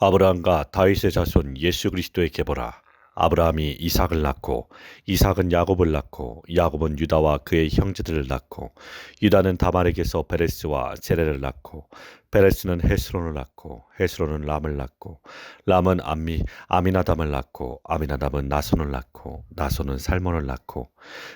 아브라함과 다윗의 자손 예수 그리스도의 계보라. 아브라함이 이삭을 낳고 이삭은 야곱을 낳고 야곱은 유다와 그의 형제들을 낳고 유다는 다말에게서 베레스와 세레를 낳고 베레스는 헤스론을 낳고 헤스론은 람을 낳고 람은 아미나담을 낳고 아미나담은 나손을 낳고 나손은 살몬을 낳고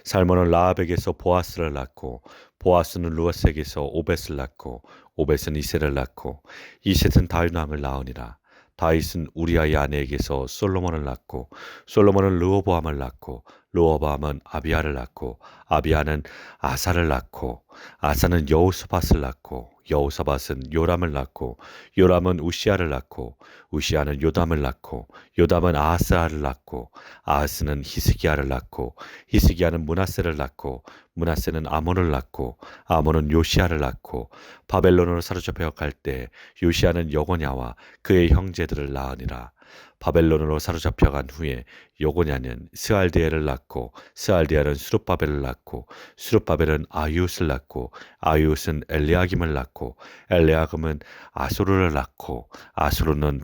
살몬은 라합에게서 보아스를 낳고 보아스는 루아스에게서 오벳을 낳고 오벳은 이셋을 낳고 이셋은 다윗 왕을 낳으니라. 다윗은 우리아의 아내에게서 솔로몬을 낳고 솔로몬은 르호보암을 낳고 르호보암은 아비야를 낳고 아비야는 아사를 낳고 아사는 여호사밧을 낳고 여호사밧은 요람을 낳고 요람은 우시아를 낳고 우시아는 요담을 낳고 요담은 아하스를 낳고 아하스는 히스기야를 낳고 히스기야는 므낫세를 낳고 므낫세는 아몬을 낳고 아몬은 요시야를 낳고 바벨론으로 사로잡혀 갈 때 요시야는 여고냐와 그의 형제들을 낳으니라. 바벨론으로 사로잡혀간 후에 여고냐는 스알디엘을 낳고 스알디엘은 수룹바벨을 낳고 수룹바벨은 아이웃을 낳고 아이웃은 엘리야김을 낳고 엘리야김은 아소르를 낳고 아소르는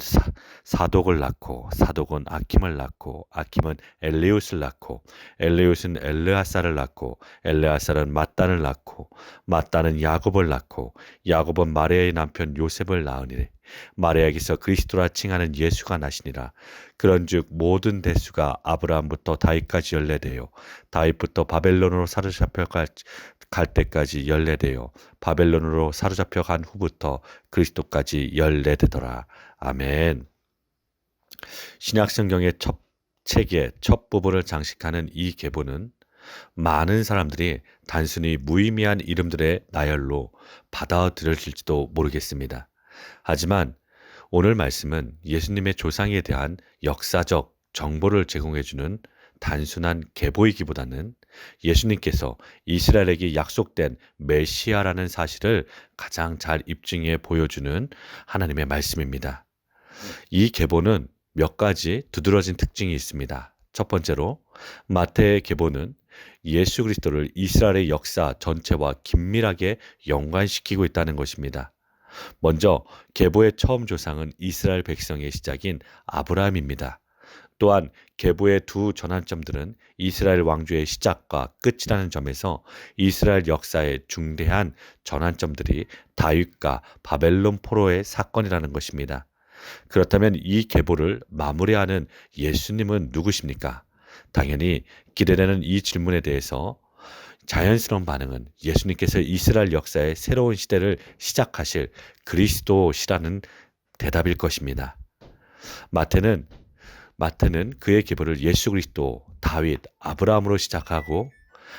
사독을 낳고 사독은 아킴을 낳고 아킴은 엘리웃을 낳고 엘리웃은 엘르아사를 낳고 엘르아사는 mat단을 낳고 mat단은 야곱을 낳고 야곱은 마리아의 남편 요셉을 낳으니 마리아에게서 그리스도라 칭하는 예수가 나시니라. 그런즉 모든 대수가 아브라함부터 다윗까지 연례되어 다윗부터 바벨론으로 사로잡혀 갈 때까지 연례되어 바벨론으로 사로잡혀 간 후부터 그리스도까지 연례되더라. 아멘. 신약성경의 첫 책의 첫 부분을 장식하는 이 계보는 많은 사람들이 단순히 무의미한 이름들의 나열로 받아들여질지도 모르겠습니다. 하지만 오늘 말씀은 예수님의 조상에 대한 역사적 정보를 제공해주는 단순한 계보이기보다는 예수님께서 이스라엘에게 약속된 메시아라는 사실을 가장 잘 입증해 보여주는 하나님의 말씀입니다. 이 계보는 몇 가지 두드러진 특징이 있습니다. 첫 번째로 마태의 계보는 예수 그리스도를 이스라엘의 역사 전체와 긴밀하게 연관시키고 있다는 것입니다. 먼저 계보의 처음 조상은 이스라엘 백성의 시작인 아브라함입니다. 또한 계보의 두 전환점들은 이스라엘 왕조의 시작과 끝이라는 점에서 이스라엘 역사의 중대한 전환점들이 다윗과 바벨론 포로의 사건이라는 것입니다. 그렇다면 이 계보를 마무리하는 예수님은 누구십니까? 당연히 기대되는 이 질문에 대해서 자연스러운 반응은 예수님께서 이스라엘 역사의 새로운 시대를 시작하실 그리스도시라는 대답일 것입니다. 마태는 그의 계보를 예수 그리스도, 다윗, 아브라함으로 시작하고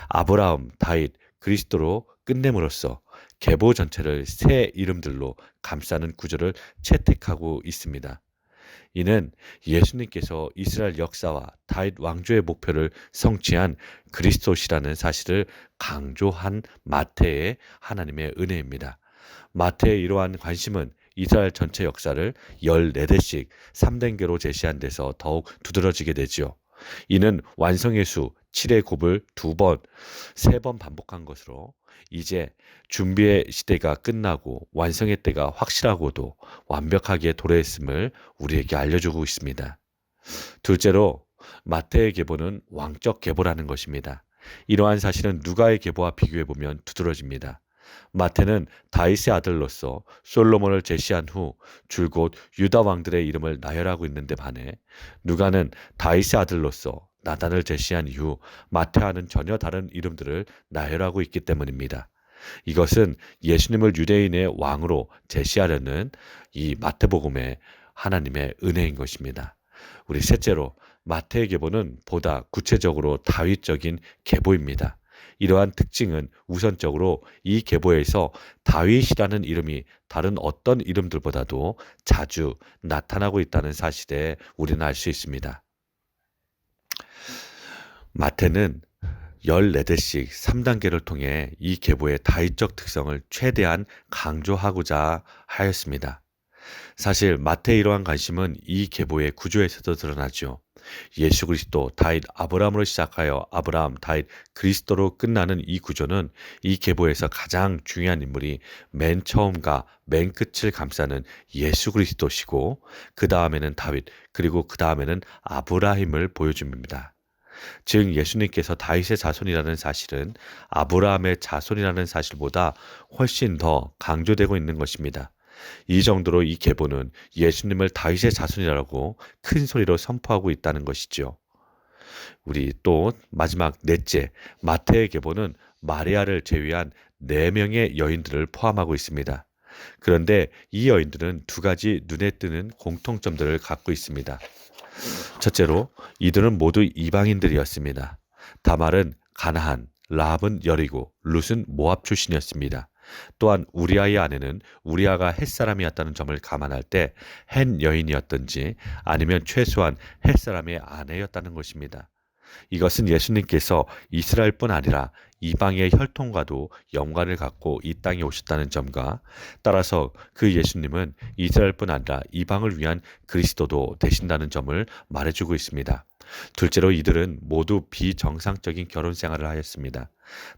아브라함, 다윗, 그리스도로 끝냄으로써 계보 전체를 새 이름들로 감싸는 구조를 채택하고 있습니다. 이는 예수님께서 이스라엘 역사와 다윗 왕조의 목표를 성취한 그리스도시라는 사실을 강조한 마태의 하나님의 은혜입니다. 마태의 이러한 관심은 이스라엘 전체 역사를 14대씩 3단계로 제시한 데서 더욱 두드러지게 되지요. 이는 완성의 수 7의 곱을 2번, 3번 반복한 것으로 이제 준비의 시대가 끝나고 완성의 때가 확실하고도 완벽하게 도래했음을 우리에게 알려주고 있습니다. 둘째로 마태의 계보는 왕적 계보라는 것입니다. 이러한 사실은 누가의 계보와 비교해보면 두드러집니다. 마태는 다윗의 아들로서 솔로몬을 제시한 후 줄곧 유다 왕들의 이름을 나열하고 있는데 반해 누가는 다윗의 아들로서 나단을 제시한 이후 마태와는 전혀 다른 이름들을 나열하고 있기 때문입니다. 이것은 예수님을 유대인의 왕으로 제시하려는 이 마태복음의 하나님의 은혜인 것입니다. 우리 셋째로 마태의 계보는 보다 구체적으로 다윗적인 계보입니다. 이러한 특징은 우선적으로 이 계보에서 다윗이라는 이름이 다른 어떤 이름들보다도 자주 나타나고 있다는 사실에 우리는 알 수 있습니다. 마태는 14대씩 3단계를 통해 이 계보의 다윗적 특성을 최대한 강조하고자 하였습니다. 사실 마태의 이러한 관심은 이 계보의 구조에서도 드러나죠. 예수 그리스도, 다윗, 아브라함으로 시작하여 아브라함, 다윗, 그리스도로 끝나는 이 구조는 이 계보에서 가장 중요한 인물이 맨 처음과 맨 끝을 감싸는 예수 그리스도시고 그 다음에는 다윗, 그리고 그 다음에는 아브라함을 보여줍니다. 즉 예수님께서 다윗의 자손이라는 사실은 아브라함의 자손이라는 사실보다 훨씬 더 강조되고 있는 것입니다. 이 정도로 이 계보는 예수님을 다윗의 자손이라고 큰 소리로 선포하고 있다는 것이죠. 우리 또 마지막 넷째, 마태의 계보는 마리아를 제외한 네명의 여인들을 포함하고 있습니다. 그런데 이 여인들은 두 가지 눈에 띄는 공통점들을 갖고 있습니다. 첫째로 이들은 모두 이방인들이었습니다. 다말은 가나안, 라합은 여리고, 룻은 모압 출신이었습니다. 또한 우리아의 아내는 우리아가 햇사람이었다는 점을 감안할 때 햇 여인이었던지 아니면 최소한 햇사람의 아내였다는 것입니다. 이것은 예수님께서 이스라엘뿐 아니라 이방의 혈통과도 연관을 갖고 이 땅에 오셨다는 점과 따라서 그 예수님은 이스라엘뿐 아니라 이방을 위한 그리스도도 되신다는 점을 말해주고 있습니다. 둘째로 이들은 모두 비정상적인 결혼 생활을 하였습니다.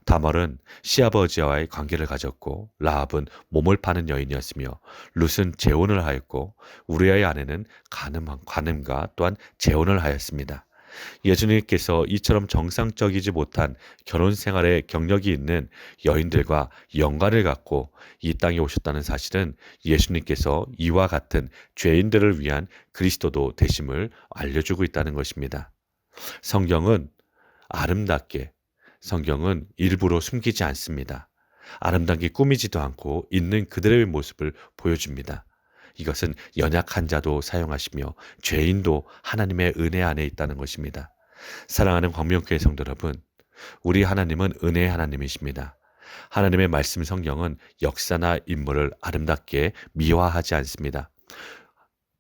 다멀은 시아버지와의 관계를 가졌고 라합은 몸을 파는 여인이었으며 룻은 재혼을 하였고 우리아의 아내는 간음과 또한 재혼을 하였습니다. 예수님께서 이처럼 정상적이지 못한 결혼 생활에 경력이 있는 여인들과 연관을 갖고 이 땅에 오셨다는 사실은 예수님께서 이와 같은 죄인들을 위한 그리스도도 되심을 알려주고 있다는 것입니다. 성경은 아름답게, 성경은 일부러 숨기지 않습니다. 아름답게 꾸미지도 않고 있는 그들의 모습을 보여줍니다. 이것은 연약한 자도 사용하시며 죄인도 하나님의 은혜 안에 있다는 것입니다. 사랑하는 광명교회 성도 여러분, 우리 하나님은 은혜의 하나님이십니다. 하나님의 말씀 성경은 역사나 인물을 아름답게 미화하지 않습니다.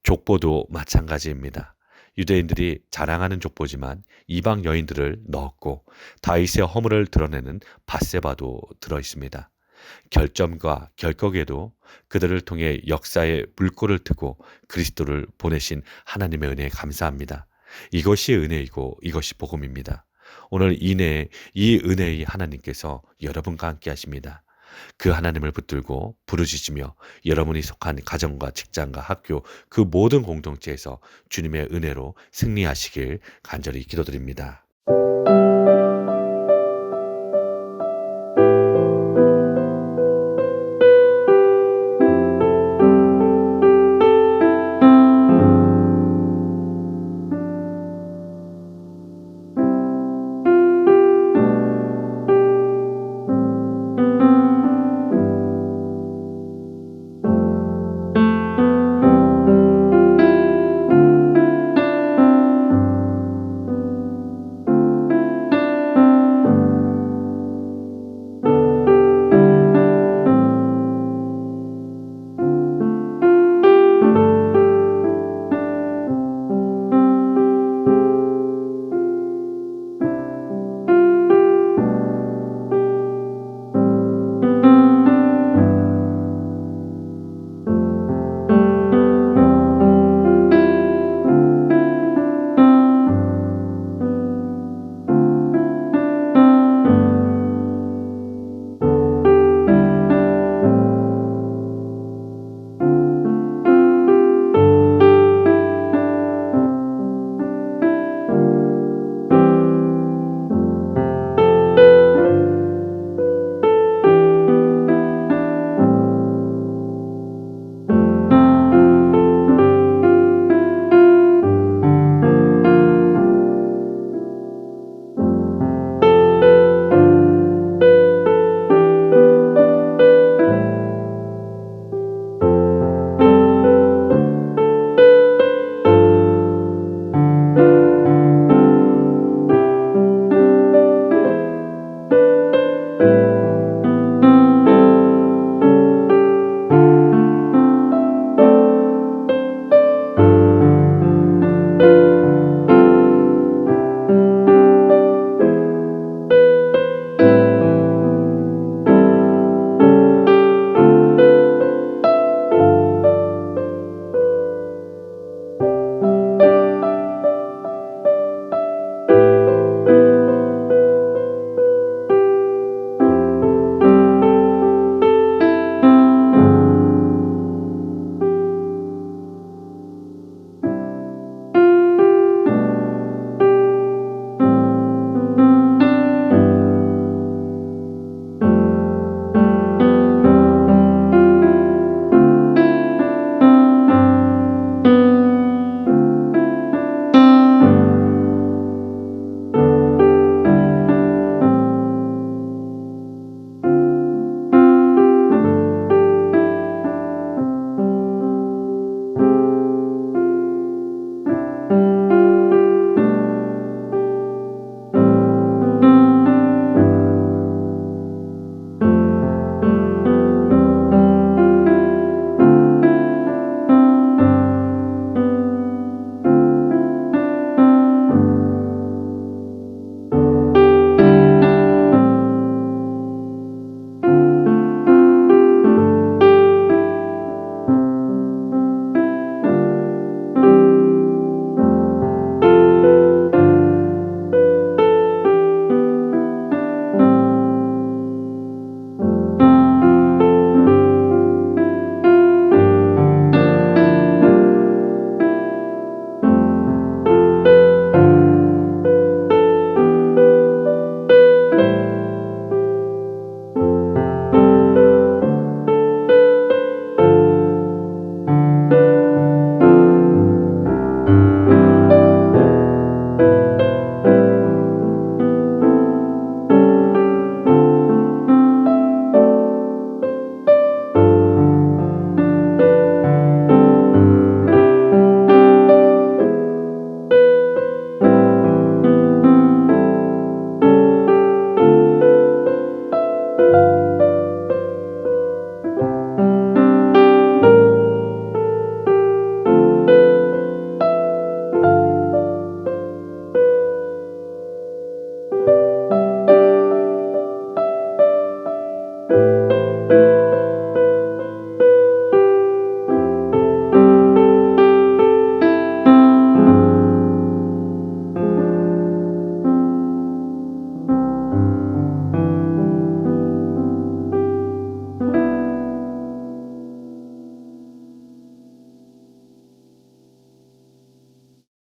족보도 마찬가지입니다. 유대인들이 자랑하는 족보지만 이방 여인들을 넣었고 다윗의 허물을 드러내는 밧세바도 들어 있습니다. 결점과 결격에도 그들을 통해 역사의 물꼬를 트고 그리스도를 보내신 하나님의 은혜에 감사합니다. 이것이 은혜이고 이것이 복음입니다. 오늘 이 은혜의 하나님께서 여러분과 함께 하십니다. 그 하나님을 붙들고 부르짖으며 여러분이 속한 가정과 직장과 학교 그 모든 공동체에서 주님의 은혜로 승리하시길 간절히 기도드립니다.